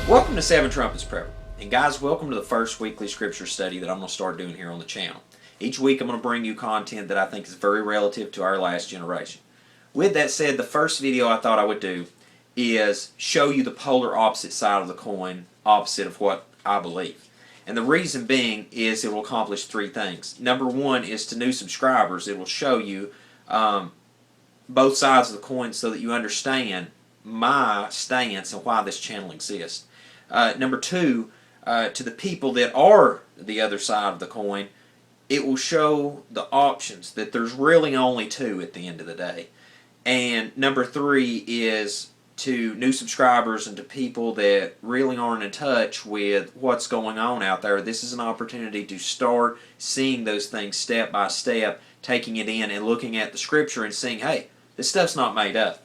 Welcome to Seven Trumpets Prepper. And guys, welcome to the first weekly scripture study that I'm going to start doing here on the channel. Each week I'm going to bring you content that I think is very relative to our last generation. With that said, the first video I thought I would do is show you the polar opposite side of the coin, opposite of what I believe. And the reason being is it will accomplish three things. Number one is to new subscribers, it will show you both sides of the coin so that you understand my stance and why this channel exists. Number two, to the people that are the other side of the coin, it will show the options, that there's really only two at the end of the day. And number three is to new subscribers and to people that really aren't in touch with what's going on out there. This is an opportunity to start seeing those things step by step, taking it in and looking at the scripture and seeing, hey, this stuff's not made up.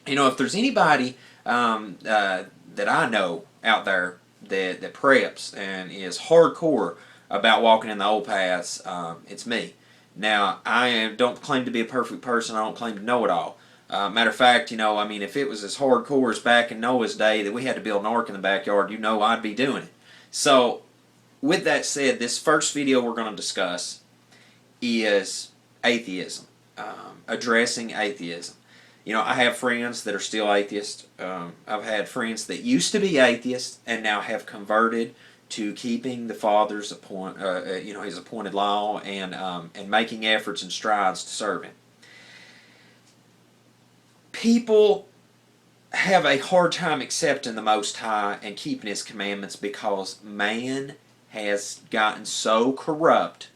You know, if there's anybody that I know out there that preps and is hardcore about walking in the old paths, it's me. Now, I don't claim to be a perfect person. I don't claim to know it all. Matter of fact, you know, I mean, if it was as hardcore as back in Noah's day that we had to build an ark in the backyard, you know I'd be doing it. So, with that said, this first video we're going to discuss is atheism, addressing atheism. You know, I have friends that are still atheists. I've had friends that used to be atheists and now have converted to keeping the Father's his appointed law and making efforts and strides to serve Him. People have a hard time accepting the Most High and keeping His commandments because man has gotten so corrupt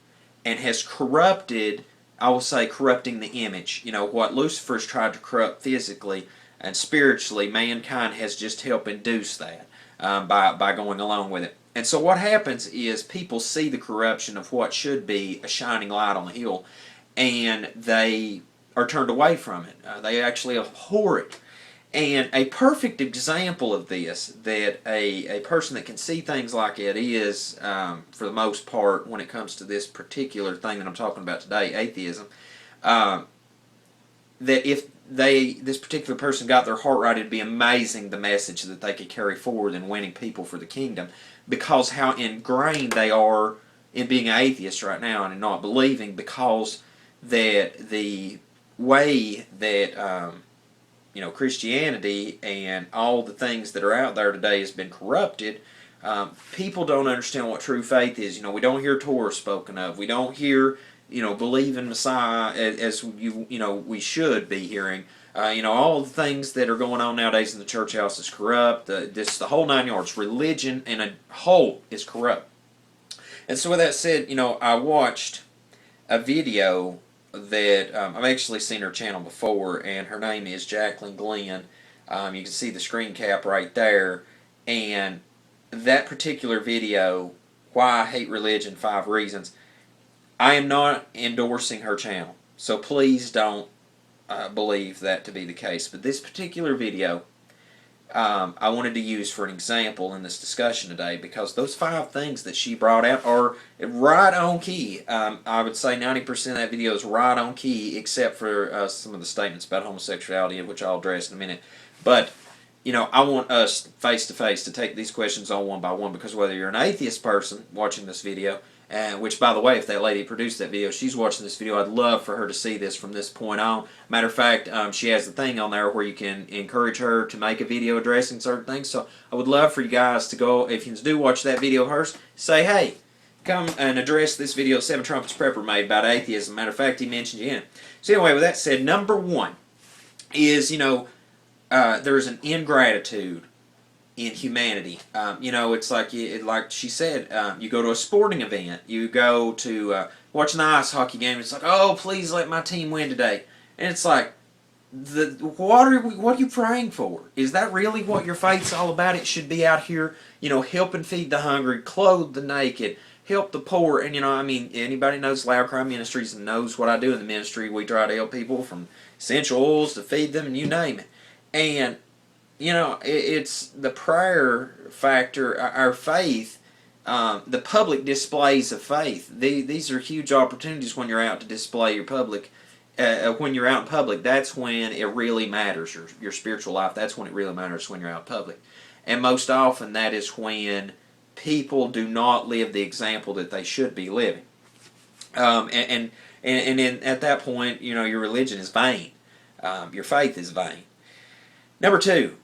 and has corrupted, I will say, corrupting the image. You know, what Lucifer's tried to corrupt physically and spiritually, mankind has just helped induce that by going along with it. And so what happens is people see the corruption of what should be a shining light on the hill, and they are turned away from it. They actually abhor it. And a perfect example of this, that a person that can see things like it is, for the most part, when it comes to this particular thing that I'm talking about today, atheism, that if this particular person got their heart right, it'd be amazing the message that they could carry forward in winning people for the kingdom, because how ingrained they are in being atheists right now and in not believing, because that the way that Christianity and all the things that are out there today has been corrupted. People don't understand what true faith is. You know, we don't hear Torah spoken of. We don't hear, believe in Messiah as we should be hearing. All the things that are going on nowadays in the church house is corrupt. The whole nine yards. Religion in a whole is corrupt. And so with that said, I watched a video that I've actually seen her channel before, and her name is Jacqueline Glenn. You can see the screen cap right there, and that particular video, Why I Hate Religion, 5 Reasons, I am not endorsing her channel, so please don't believe that to be the case. But this particular video I wanted to use for an example in this discussion today, because those 5 things that she brought out are right on key. I would say 90% of that video is right on key, except for some of the statements about homosexuality, which I'll address in a minute. But, I want us face to face to take these questions on one by one, because whether you're an atheist person watching this video, which, by the way, if that lady produced that video, she's watching this video, I'd love for her to see this from this point on. Matter of fact, she has the thing on there where you can encourage her to make a video addressing certain things. So I would love for you guys to go, if you do watch that video of hers, say, hey, come and address this video Seven Trumpets Prepper made about atheism. Matter of fact, he mentioned you in. So anyway, with that said, number one is, there's an ingratitude in humanity. It's like she said, you go to a sporting event, you go to watch an ice hockey game. It's like, oh, please let my team win today, and it's like, what are you praying for? Is that really what your faith's all about? It should be out here, helping feed the hungry, clothe the naked, help the poor. And anybody knows Loud Cry Ministries and knows what I do in the ministry. We try to help people from essential oils to feed them, and you name it. And it's the prayer factor, our faith, the public displays of faith. These are huge opportunities when you're out to display your public. When you're out in public, that's when it really matters. Your spiritual life, that's when it really matters, when you're out in public. And most often that is when people do not live the example that they should be living. At that point, your religion is vain. Your faith is vain. Number two,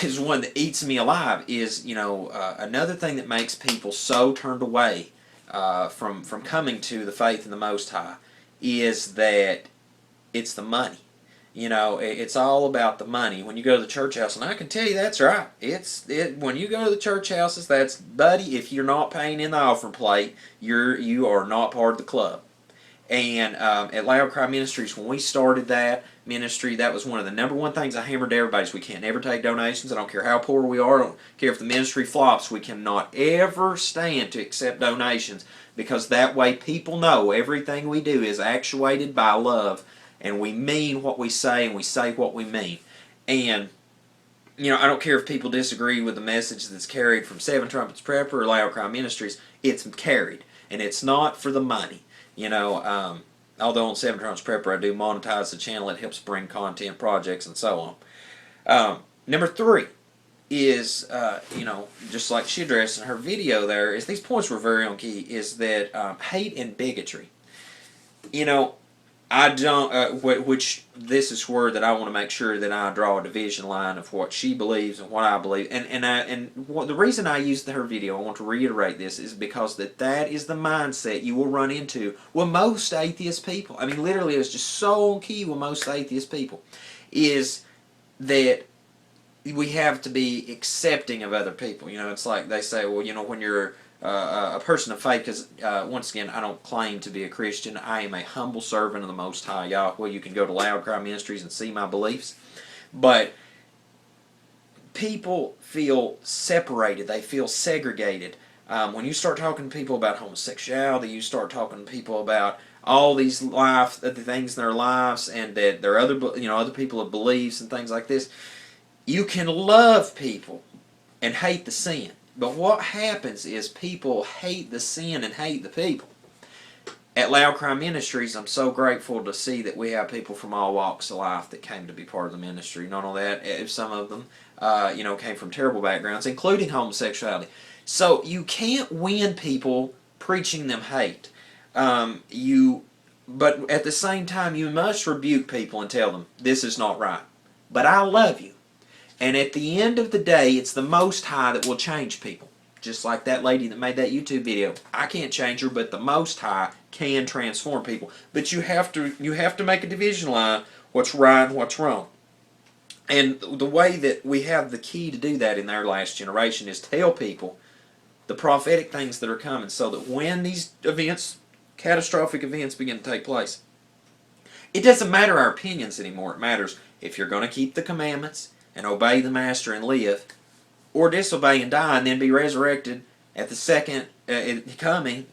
is one that eats me alive, is, another thing that makes people so turned away from coming to the faith in the Most High is that it's the money. It's all about the money. When you go to the church house, and I can tell you that's right. When you go to the church houses, that's, buddy, if you're not paying in the offering plate, you are not part of the club. And at Loud Cry Ministries, when we started that ministry, that was one of the number one things I hammered to everybody is we can't ever take donations. I don't care how poor we are. I don't care if the ministry flops. We cannot ever stand to accept donations, because that way people know everything we do is actuated by love, and we mean what we say, and we say what we mean. And I don't care if people disagree with the message that's carried from Seven Trumpets Prepper or Loud Cry Ministries. It's carried, and it's not for the money. Although on Seven Trumpets Prepper I do monetize the channel, it helps bring content, projects, and so on. Number three is, just like she addressed in her video there, is these points were very on key, is that hate and bigotry. I don't, which this is where that I want to make sure that I draw a division line of what she believes and what I believe. The reason I used her video, I want to reiterate this, is because that is the mindset you will run into with most atheist people. I mean, literally, it's just so key with most atheist people, is that we have to be accepting of other people. It's like they say, well, when you're a person of faith, because once again, I don't claim to be a Christian. I am a humble servant of the Most High Yahweh. You can go to Loud Cry Ministries and see my beliefs. But people feel separated. They feel segregated. When you start talking to people about homosexuality, you start talking to people about all these the things in their lives, and that there are other people have beliefs and things like this. You can love people and hate the sin. But what happens is people hate the sin and hate the people. At Loud Cry Ministries, I'm so grateful to see that we have people from all walks of life that came to be part of the ministry. Not only that, some of them, came from terrible backgrounds, including homosexuality. So you can't win people preaching them hate. But at the same time, you must rebuke people and tell them, this is not right. But I love you. And at the end of the day, it's the Most High that will change people. Just like that lady that made that YouTube video. I can't change her, but the Most High can transform people. But you have to make a division line, what's right and what's wrong. And the way that we have the key to do that in our last generation is tell people the prophetic things that are coming, so that when these events, catastrophic events, begin to take place, it doesn't matter our opinions anymore. It matters if you're going to keep the commandments and obey the Master and live, or disobey and die and then be resurrected at the second coming,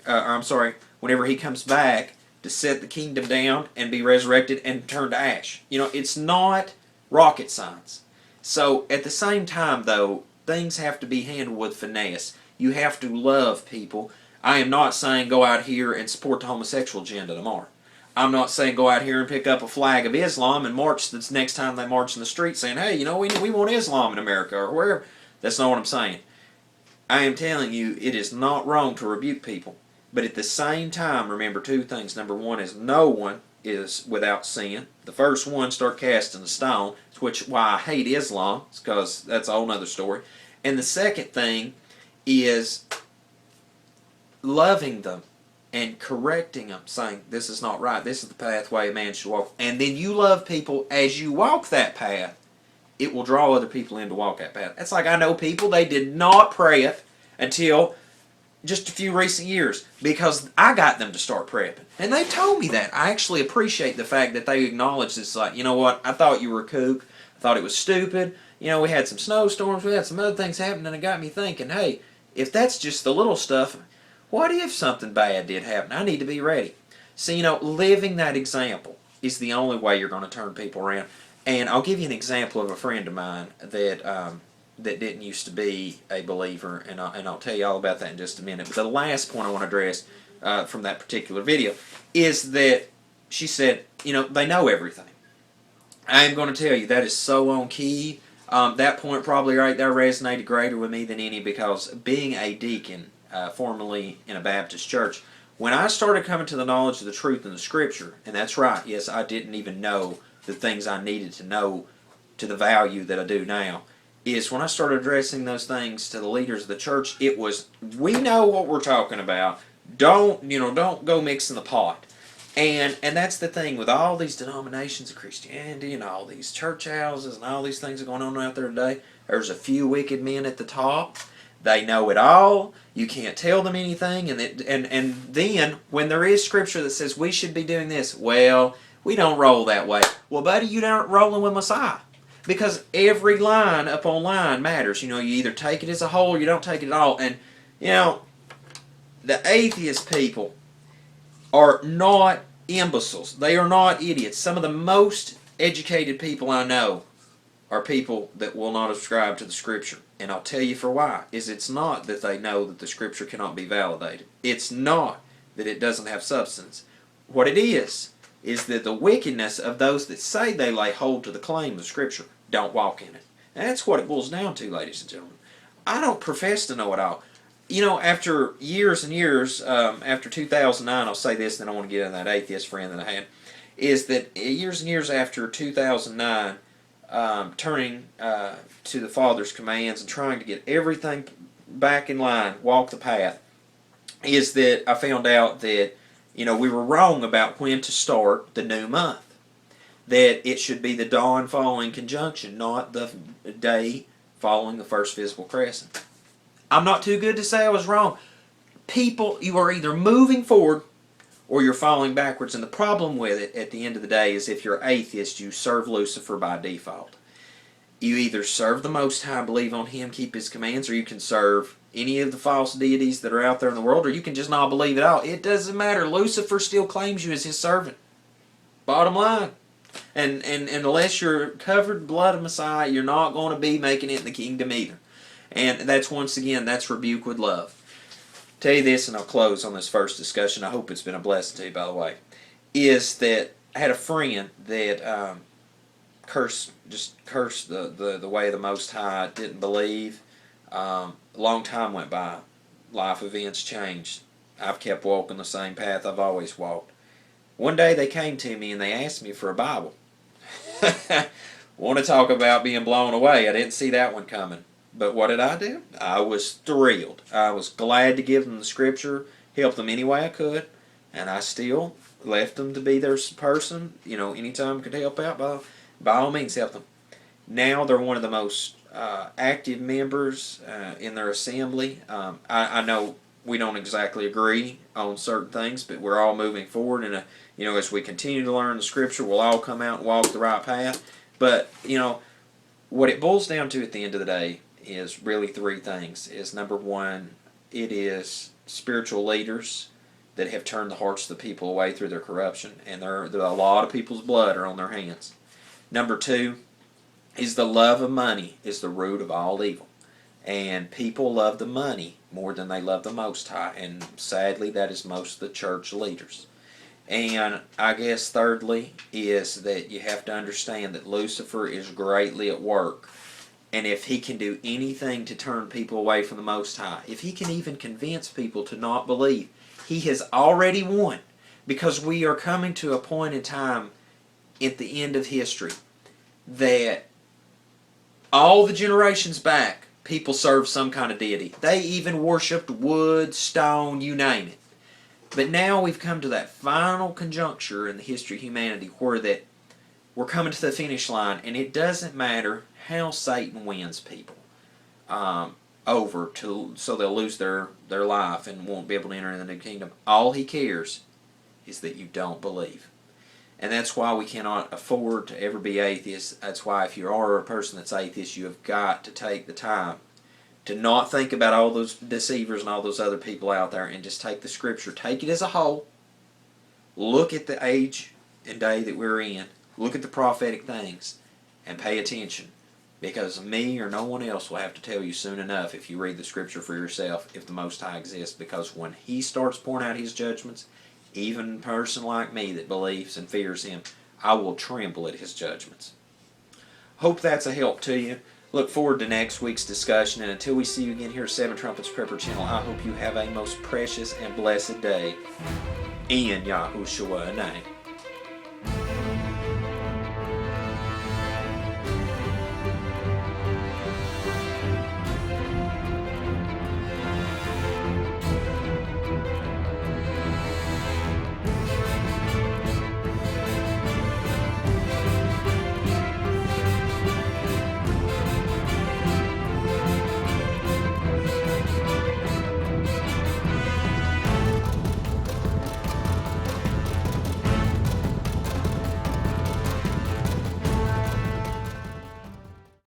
whenever he comes back to set the kingdom down and be resurrected and turn to ash. It's not rocket science. So at the same time, though, things have to be handled with finesse. You have to love people. I am not saying go out here and support the homosexual agenda tomorrow. I'm not saying go out here and pick up a flag of Islam and march the next time they march in the street saying, hey, we want Islam in America or wherever. That's not what I'm saying. I am telling you, it is not wrong to rebuke people. But at the same time, remember two things. Number one is no one is without sin. The first one, start casting a stone, why I hate Islam. It's because that's a whole other story. And the second thing is loving them and correcting them, saying, this is not right, this is the pathway a man should walk. And then you love people as you walk that path, it will draw other people in to walk that path. That's like I know people, they did not prep until just a few recent years because I got them to start prepping. And they told me that. I actually appreciate the fact that they acknowledge this, like, you know what, I thought you were a kook. I thought it was stupid. You know, we had some snowstorms, we had some other things happening, and it got me thinking, hey, if that's just the little stuff, what if something bad did happen? I need to be ready. So, you know, living that example is the only way you're going to turn people around. And I'll give you an example of a friend of mine that didn't used to be a believer, and I'll tell you all about that in just a minute. But the last point I want to address from that particular video is that she said, you know, they know everything. I am going to tell you that is so on key. That point probably right there resonated greater with me than any, because being a deacon, formerly in a Baptist church, when I started coming to the knowledge of the truth in the Scripture, and that's right, yes, I didn't even know the things I needed to know to the value that I do now, is when I started addressing those things to the leaders of the church, it was, we know what we're talking about. Don't go mixing the pot. And that's the thing with all these denominations of Christianity and all these church houses and all these things that are going on out there today. There's a few wicked men at the top. They know it all. You can't tell them anything. And then when there is scripture that says we should be doing this, well, we don't roll that way. Well, buddy, you aren't rolling with Messiah. Because every line upon line matters. You know, you either take it as a whole or you don't take it at all. And, you know, the atheist people are not imbeciles. They are not idiots. Some of the most educated people I know are people that will not ascribe to the Scripture. And I'll tell you for why. It's not that they know that the Scripture cannot be validated. It's not that it doesn't have substance. What it is that the wickedness of those that say they lay hold to the claim of Scripture don't walk in it. And that's what it boils down to, ladies and gentlemen. I don't profess to know it all. You know, after years and years, after 2009, I'll say this, then I want to get into that atheist friend that I had, is that years and years after 2009, turning to the Father's commands and trying to get everything back in line, walk the path, is that I found out that, you know, we were wrong about when to start the new month. That it should be the dawn following conjunction, not the day following the first visible crescent. I'm not too good to say I was wrong. People, you are either moving forward or you're falling backwards. And the problem with it, at the end of the day, is if you're atheist, you serve Lucifer by default. You either serve the Most High, believe on Him, keep His commands, or you can serve any of the false deities that are out there in the world, or you can just not believe at all. It doesn't matter. Lucifer still claims you as his servant. Bottom line. And unless you're covered in the blood of Messiah, you're not going to be making it in the kingdom either. And that's, once again, that's rebuke with love. Tell you this, and I'll close on this first discussion. I hope it's been a blessing to you, by the way. Is that I had a friend that cursed the way of the Most High, didn't believe. A long time went by. Life events changed. I've kept walking the same path I've always walked. One day they came to me and they asked me for a Bible. Want to talk about being blown away. I didn't see that one coming. But what did I do? I was thrilled. I was glad to give them the Scripture, help them any way I could, and I still left them to be their person. You know, anytime I could help out, by all means help them. Now they're one of the most active members in their assembly. I know we don't exactly agree on certain things, but we're all moving forward, and you know, as we continue to learn the Scripture, we'll all come out and walk the right path. But you know, what it boils down to at the end of the day is really three things. Is number one, it is spiritual leaders that have turned the hearts of the people away through their corruption, and there are a lot of people's blood are on their hands. Number two is the love of money is the root of all evil. And people love the money more than they love the Most High. And sadly, that is most of the church leaders. And I guess thirdly is that you have to understand that Lucifer is greatly at work. And if he can do anything to turn people away from the Most High, if he can even convince people to not believe, he has already won. Because we are coming to a point in time at the end of history that all the generations back, people served some kind of deity. They even worshipped wood, stone, you name it. But now we've come to that final conjuncture in the history of humanity where that we're coming to the finish line, and it doesn't matter how Satan wins people over so they'll lose their life and won't be able to enter in the new kingdom. All he cares is that you don't believe. And that's why we cannot afford to ever be atheists. That's why if you are a person that's atheist, you have got to take the time to not think about all those deceivers and all those other people out there, and just take the Scripture, take it as a whole, look at the age and day that we're in, look at the prophetic things, and pay attention. Because me or no one else will have to tell you soon enough, if you read the Scripture for yourself, if the Most High exists. Because when He starts pouring out His judgments, even a person like me that believes and fears Him, I will tremble at His judgments. Hope that's a help to you. Look forward to next week's discussion, and until we see you again here at Seven Trumpets Prepper Channel, I hope you have a most precious and blessed day. In Yahushua's name.